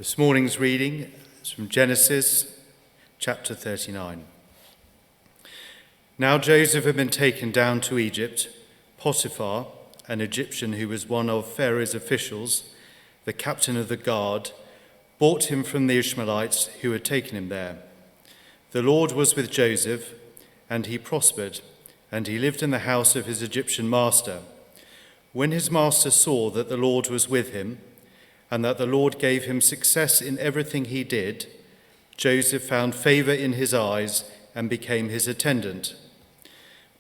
This morning's reading is from Genesis chapter 39. Now Joseph had been taken down to Egypt. Potiphar, an Egyptian who was one of Pharaoh's officials, the captain of the guard, bought him from the Ishmaelites who had taken him there. The Lord was with Joseph, and he prospered, and he lived in the house of his Egyptian master. When his master saw that the Lord was with him, and that the Lord gave him success in everything he did, Joseph found favor in his eyes and became his attendant.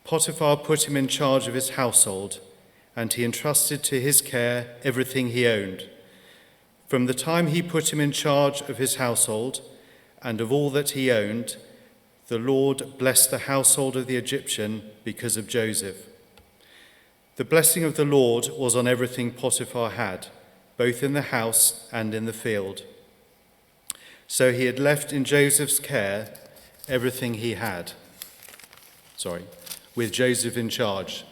Potiphar put him in charge of his household, and he entrusted to his care everything he owned. From the time he put him in charge of his household and of all that he owned, the Lord blessed the household of the Egyptian because of Joseph. The blessing of the Lord was on everything Potiphar had, both in the house and in the field. So he had left in Joseph's care everything he had. With Joseph in charge.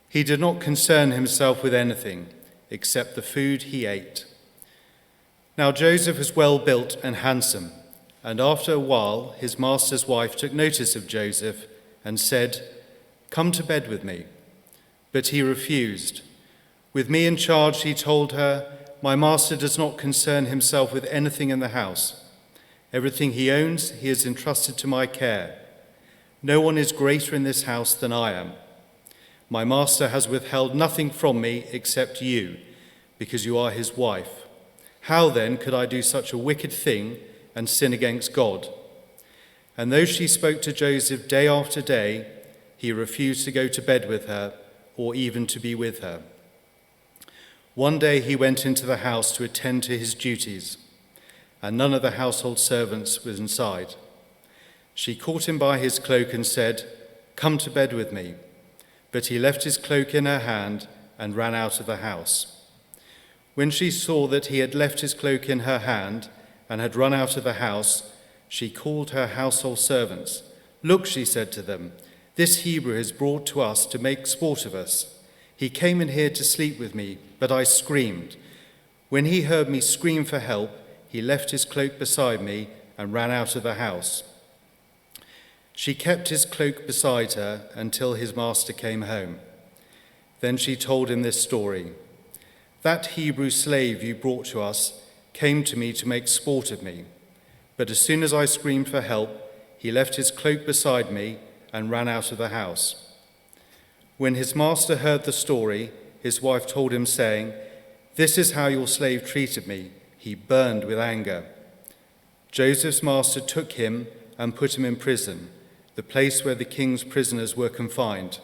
He did not concern himself with anything except the food he ate. Now Joseph was well built and handsome, and after a while his master's wife took notice of Joseph and said, "Come to bed with me." But he refused. With me in charge, he told her, "My master does not concern himself with anything in the house. Everything he owns, he has entrusted to my care. No one is greater in this house than I am. My master has withheld nothing from me except you, because you are his wife. How then could I do such a wicked thing and sin against God?" And though she spoke to Joseph day after day, he refused to go to bed with her or even to be with her. One day he went into the house to attend to his duties, and none of the household servants was inside. She caught him by his cloak and said, "Come to bed with me." But he left his cloak in her hand and ran out of the house. When she saw that he had left his cloak in her hand and had run out of the house, she called her household servants. "Look," she said to them, "this Hebrew has brought to us to make sport of us. He came in here to sleep with me, but I screamed. When he heard me scream for help, he left his cloak beside me and ran out of the house." She kept his cloak beside her until his master came home. Then she told him this story. "That Hebrew slave you brought to us came to me to make sport of me. But as soon as I screamed for help, he left his cloak beside me and ran out of the house." When his master heard the story, his wife told him, saying, "This is how your slave treated me." He burned with anger. Joseph's master took him and put him in prison, the place where the king's prisoners were confined.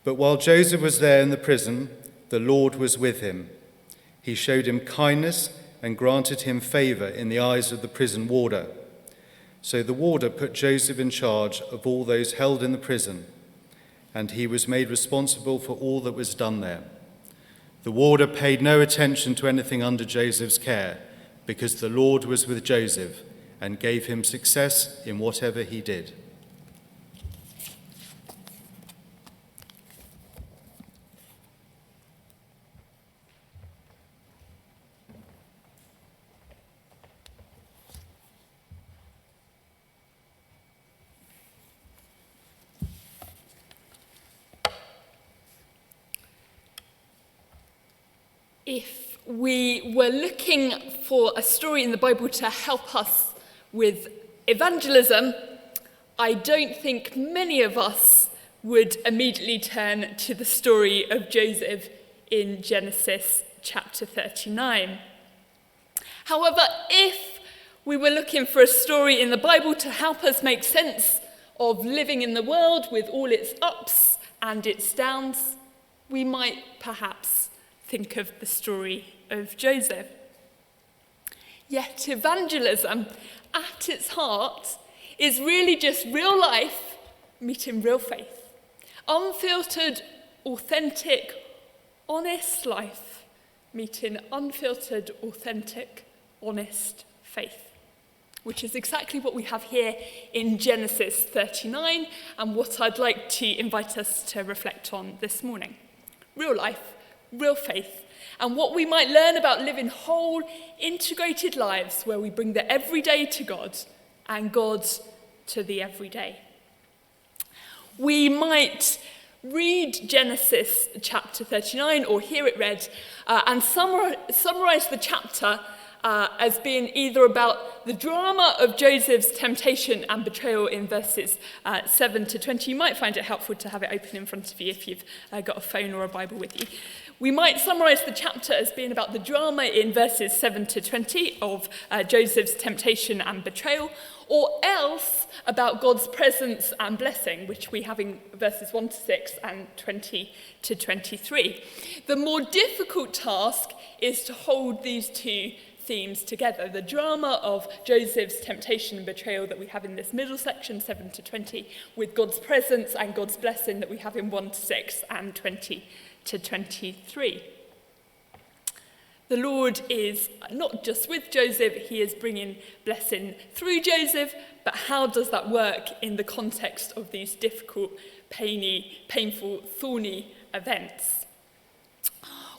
But while Joseph was there in the prison, the Lord was with him. He showed him kindness and granted him favor in the eyes of the prison warder. So the warder put Joseph in charge of all those held in the prison, and he was made responsible for all that was done there. The warder paid no attention to anything under Joseph's care, because the Lord was with Joseph and gave him success in whatever he did. If we were looking for a story in the Bible to help us with evangelism, I don't think many of us would immediately turn to the story of Joseph in Genesis chapter 39. However, if we were looking for a story in the Bible to help us make sense of living in the world with all its ups and its downs, we might perhaps think of the story of Joseph. Yet evangelism, at its heart, is really just real life meeting real faith. Unfiltered, authentic, honest life meeting unfiltered, authentic, honest faith, which is exactly what we have here in Genesis 39 and what I'd like to invite us to reflect on this morning. Real life, real faith, and what we might learn about living whole, integrated lives where we bring the everyday to God and God to the everyday. We might read Genesis chapter 39 or hear it read and summarize the chapter as being either about the drama of Joseph's temptation and betrayal in verses 7 to 20. You might find it helpful to have it open in front of you if you've got a phone or a Bible with you. We might summarize the chapter as being about the drama in verses 7 to 20 of Joseph's temptation and betrayal, or else about God's presence and blessing, which we have in verses 1 to 6 and 20 to 23. The more difficult task is to hold these two themes together, the drama of Joseph's temptation and betrayal that we have in this middle section, 7 to 20, with God's presence and God's blessing that we have in 1 to 6 and 20 to 23. The Lord is not just with Joseph, he is bringing blessing through Joseph, but how does that work in the context of these difficult, painful, thorny events?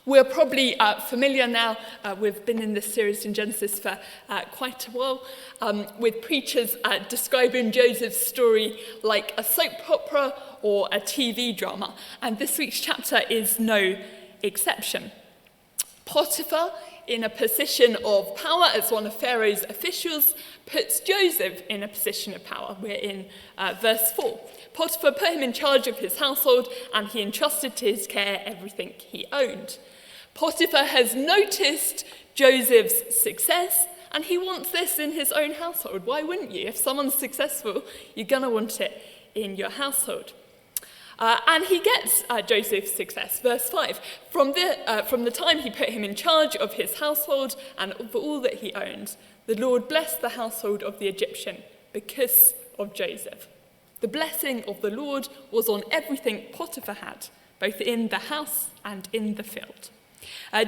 We're probably familiar now, we've been in this series in Genesis for quite a while, with preachers describing Joseph's story like a soap opera or a TV drama, and this week's chapter is no exception. Potiphar, in a position of power as one of Pharaoh's officials, puts Joseph in a position of power. We're in verse 4. Potiphar put him in charge of his household, and he entrusted to his care everything he owned. Potiphar has noticed Joseph's success, and he wants this in his own household. Why wouldn't you? If someone's successful, you're going to want it in your household. And he gets Joseph's success. Verse 5, from the time he put him in charge of his household and of all that he owned, the Lord blessed the household of the Egyptian because of Joseph. The blessing of the Lord was on everything Potiphar had, both in the house and in the field.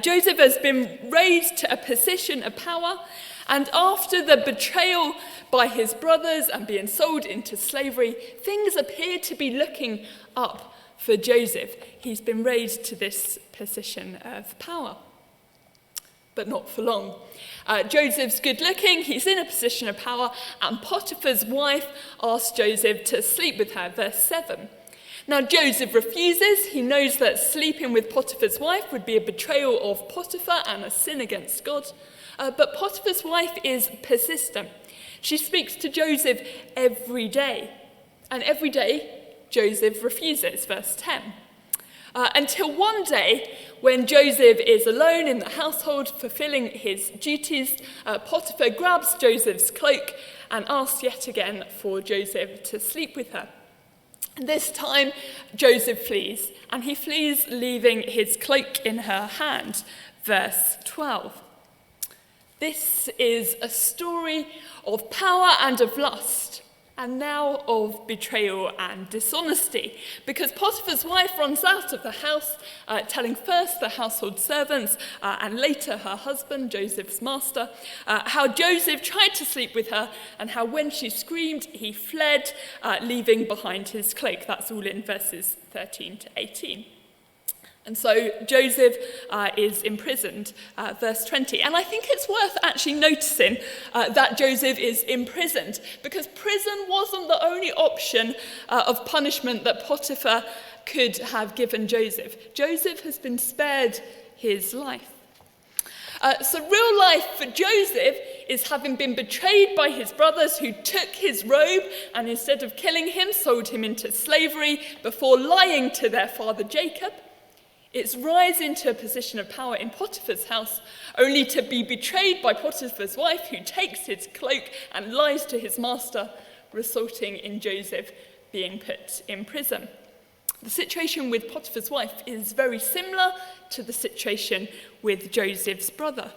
Joseph has been raised to a position of power, and after the betrayal by his brothers and being sold into slavery, things appear to be looking up for Joseph. He's been raised to this position of power, but not for long. Joseph's good looking, he's in a position of power, and Potiphar's wife asks Joseph to sleep with her, verse 7. Now Joseph refuses. He knows that sleeping with Potiphar's wife would be a betrayal of Potiphar and a sin against God. But Potiphar's wife is persistent. She speaks to Joseph every day. And every day, Joseph refuses, verse 10. Until one day, when Joseph is alone in the household fulfilling his duties, Potiphar grabs Joseph's cloak and asks yet again for Joseph to sleep with her. This time, Joseph flees, and he flees leaving his cloak in her hand, verse 12. This is a story of power and of lust, and now of betrayal and dishonesty, because Potiphar's wife runs out of the house, telling first the household servants and later her husband, Joseph's master, how Joseph tried to sleep with her and how when she screamed, he fled, leaving behind his cloak. That's all in verses 13 to 18. And so Joseph is imprisoned, verse 20. And I think it's worth actually noticing that Joseph is imprisoned, because prison wasn't the only option of punishment that Potiphar could have given Joseph. Joseph has been spared his life. So real life for Joseph is having been betrayed by his brothers who took his robe and instead of killing him, sold him into slavery before lying to their father Jacob. It's rising to a position of power in Potiphar's house, only to be betrayed by Potiphar's wife, who takes his cloak and lies to his master, resulting in Joseph being put in prison. The situation with Potiphar's wife is very similar to the situation with Joseph's brother.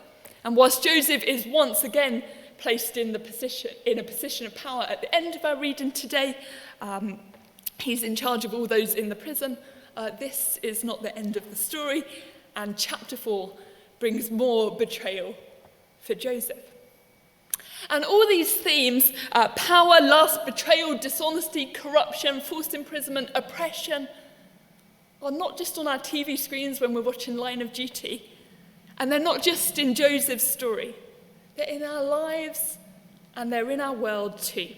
And whilst Joseph is once again placed in a position of power at the end of our reading today, he's in charge of all those in the prison. This is not the end of the story, and chapter 4 brings more betrayal for Joseph. And all these themes, power, lust, betrayal, dishonesty, corruption, forced imprisonment, oppression, are not just on our TV screens when we're watching Line of Duty, And they're not just in Joseph's story. They're in our lives and they're in our world too.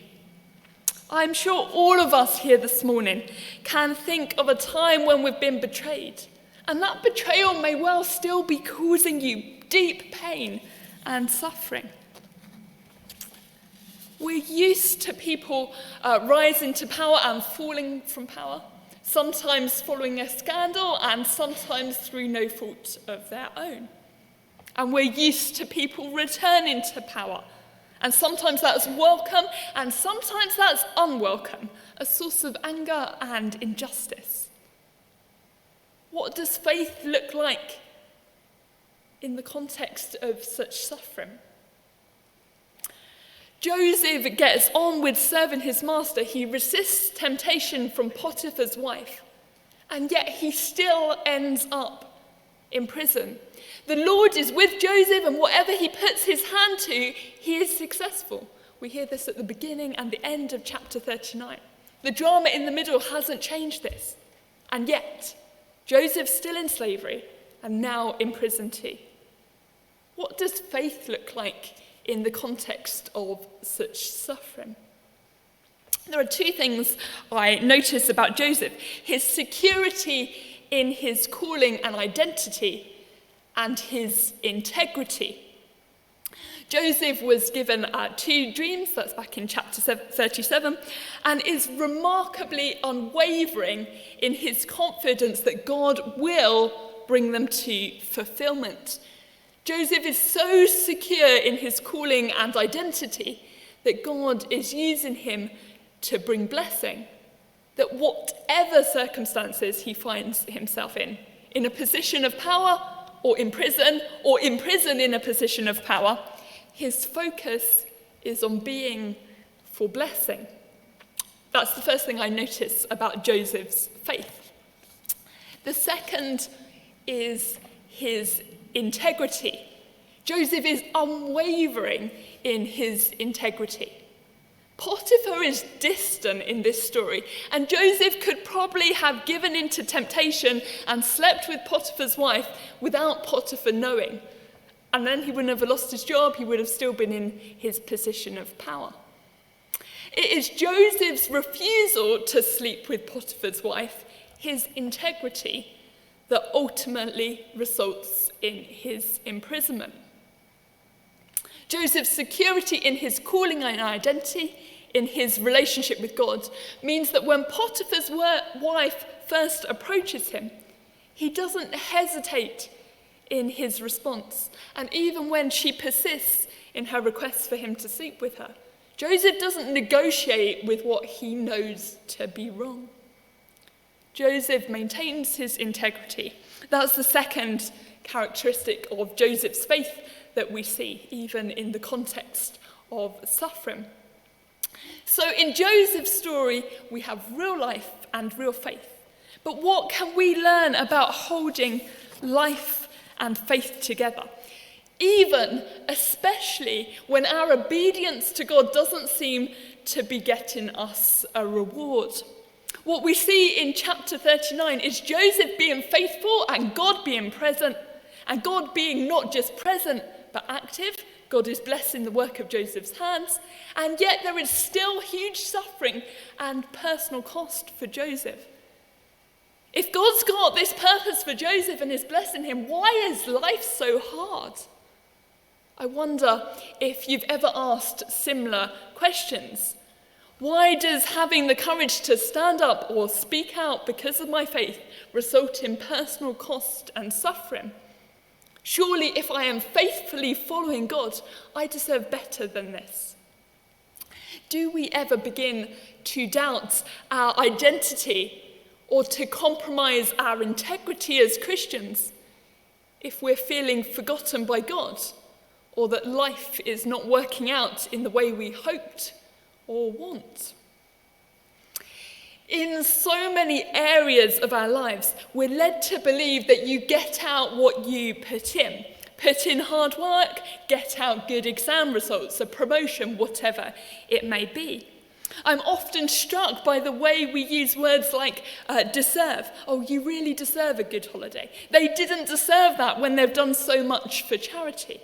I'm sure all of us here this morning can think of a time when we've been betrayed. And that betrayal may well still be causing you deep pain and suffering. We're used to people rising to power and falling from power, sometimes following a scandal and sometimes through no fault of their own. And we're used to people returning to power. And sometimes that's welcome and sometimes that's unwelcome, a source of anger and injustice. What does faith look like in the context of such suffering? Joseph gets on with serving his master. He resists temptation from Potiphar's wife, and yet he still ends up in prison. The Lord is with Joseph, and whatever he puts his hand to, he is successful. We hear this at the beginning and the end of chapter 39. The drama in the middle hasn't changed this, and yet Joseph's still in slavery and now in prison too. What does faith look like in the context of such suffering? There are two things I notice about Joseph: his security in his calling and identity, and his integrity. Joseph was given 2 dreams, that's back in chapter 37, and is remarkably unwavering in his confidence that God will bring them to fulfillment. Joseph is so secure in his calling and identity that God is using him to bring blessing, that whatever circumstances he finds himself in a position of power or in prison in a position of power, his focus is on being for blessing. That's the first thing I notice about Joseph's faith. The second is his integrity. Joseph is unwavering in his integrity. Potiphar is distant in this story, and Joseph could probably have given in to temptation and slept with Potiphar's wife without Potiphar knowing. And then he wouldn't have lost his job, he would have still been in his position of power. It is Joseph's refusal to sleep with Potiphar's wife, his integrity, that ultimately results in his imprisonment. Joseph's security in his calling and identity, in his relationship with God, means that when Potiphar's wife first approaches him, he doesn't hesitate in his response. And even when she persists in her request for him to sleep with her, Joseph doesn't negotiate with what he knows to be wrong. Joseph maintains his integrity. That's the second characteristic of Joseph's faith that we see, even in the context of suffering. So in Joseph's story, we have real life and real faith. But what can we learn about holding life and faith together? Especially when our obedience to God doesn't seem to be getting us a reward. What we see in chapter 39 is Joseph being faithful and God being present, and God being not just present but active. God is blessing the work of Joseph's hands, and yet there is still huge suffering and personal cost for Joseph. If God's got this purpose for Joseph and is blessing him, why is life so hard? I wonder if you've ever asked similar questions. Why does having the courage to stand up or speak out because of my faith result in personal cost and suffering? Surely if I am faithfully following God, I deserve better than this. Do we ever begin to doubt our identity or to compromise our integrity as Christians if we're feeling forgotten by God, or that life is not working out in the way we hoped or want? In so many areas of our lives, we're led to believe that you get out what you put in. Put in hard work, get out good exam results, a promotion, whatever it may be. I'm often struck by the way we use words like deserve. Oh, you really deserve a good holiday. They didn't deserve that when they've done so much for charity.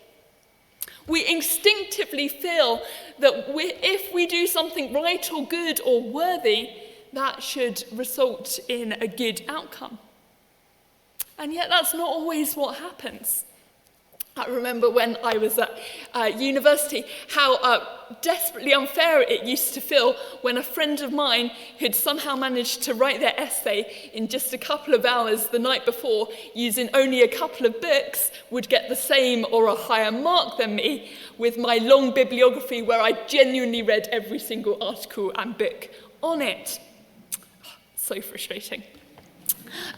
We instinctively feel that if we do something right or good or worthy, that should result in a good outcome. And yet that's not always what happens. I remember when I was at university how desperately unfair it used to feel when a friend of mine who'd somehow managed to write their essay in just a couple of hours the night before, using only a couple of books, would get the same or a higher mark than me with my long bibliography where I genuinely read every single article and book on it. So frustrating.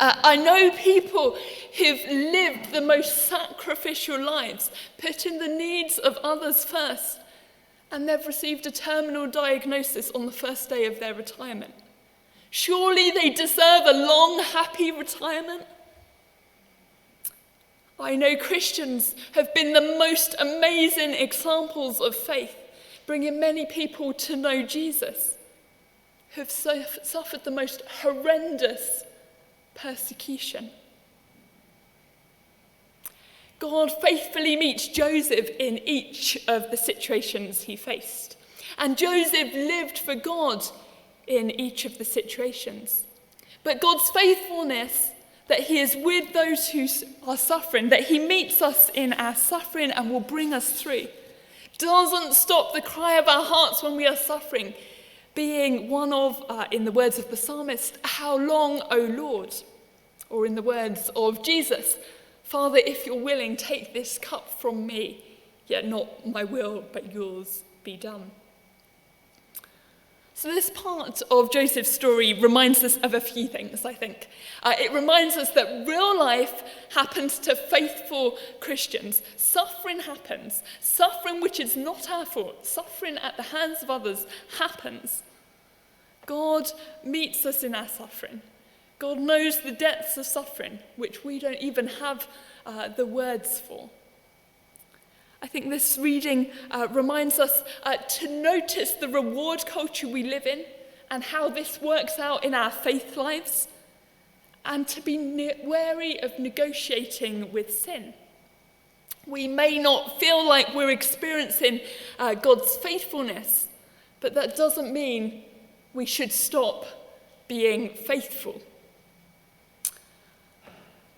I know people who've lived the most sacrificial lives, putting the needs of others first, and they've received a terminal diagnosis on the first day of their retirement. Surely they deserve a long, happy retirement. I know Christians have been the most amazing examples of faith, bringing many people to know Jesus, who've suffered the most horrendous persecution. God faithfully meets Joseph in each of the situations he faced. And Joseph lived for God in each of the situations. But God's faithfulness, that he is with those who are suffering, that he meets us in our suffering and will bring us through, doesn't stop the cry of our hearts when we are suffering, being one of, in the words of the psalmist, "How long, O Lord?" Or in the words of Jesus, "Father, if you're willing, take this cup from me, yet not my will, but yours be done." So this part of Joseph's story reminds us of a few things, I think. It reminds us that real life happens to faithful Christians. Suffering happens. Suffering which is not our fault, suffering at the hands of others happens. God meets us in our suffering. God knows the depths of suffering, which we don't even have the words for. I think this reading reminds us to notice the reward culture we live in and how this works out in our faith lives, and to be wary of negotiating with sin. We may not feel like we're experiencing God's faithfulness, but that doesn't mean we should stop being faithful.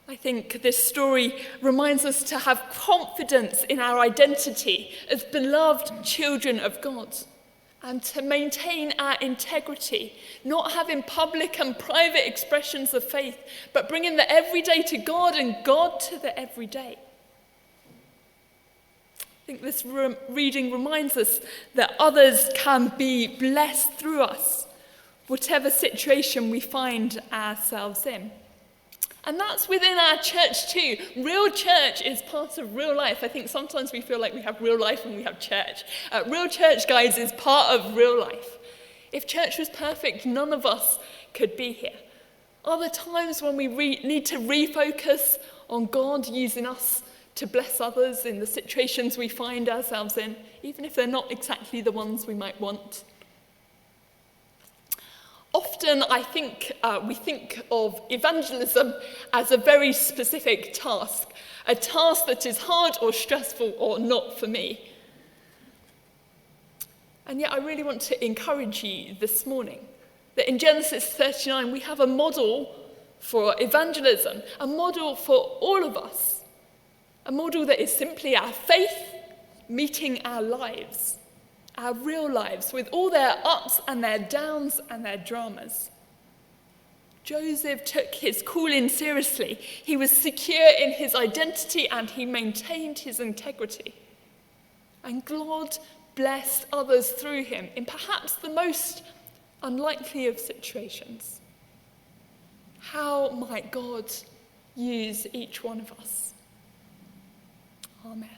I think this story reminds us to have confidence in our identity as beloved children of God, and to maintain our integrity, not having public and private expressions of faith, but bringing the everyday to God and God to the everyday. I think this reading reminds us that others can be blessed through us, whatever situation we find ourselves in. And that's within our church too. Real church is part of real life. I think sometimes we feel like we have real life and we have church. Real church, guys, is part of real life. If church was perfect, none of us could be here. Are there times when we need to refocus on God using us to bless others in the situations we find ourselves in, even if they're not exactly the ones we might want? Often I think we think of evangelism as a very specific task, a task that is hard or stressful or not for me. And yet I really want to encourage you this morning that in Genesis 39 we have a model for evangelism, a model for all of us, a model that is simply our faith meeting our lives. Our real lives, with all their ups and their downs and their dramas. Joseph took his calling seriously. He was secure in his identity and he maintained his integrity. And God blessed others through him in perhaps the most unlikely of situations. How might God use each one of us? Amen.